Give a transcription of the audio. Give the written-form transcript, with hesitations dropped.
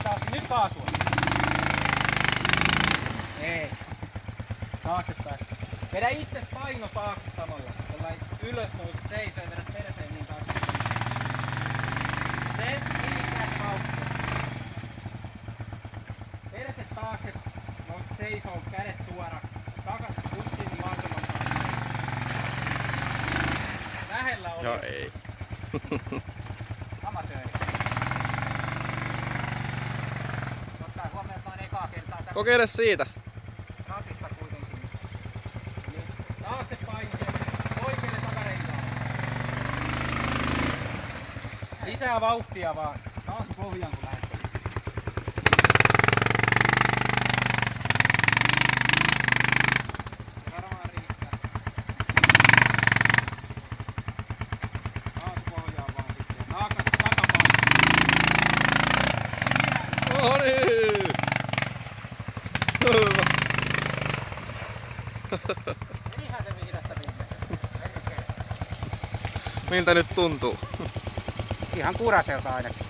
hitaasti. Nyt kaasua. Ei. Taaksepäin. Vedä itse paino taakse samalla. Jollain ylös nousit seisoo ja vedät perseen niin taakse. Se liikää vauhtia. Perset taakse. Nousit seisoo, kädet suoraksi. Takas pussiin mahdollisimman taakse. Lähellä oli. Ja ei. Amatööri. Ottaa huomioon, että on ekaa kertaa tässä. Kokeile siitä. Ratissa kuitenkin. Niin, taakse painoa. Oikealle takareikaan. Lisää vauhtia vaan. Taas pohjaan kun lähdet. Varmaan riittää. Taas pohjaan vaan sitten. Naakat takapaino. No niin. Hyvä. Menihän se vihdosta viimeisen. Miltä nyt tuntuu? Ihan kuraselta ainakin.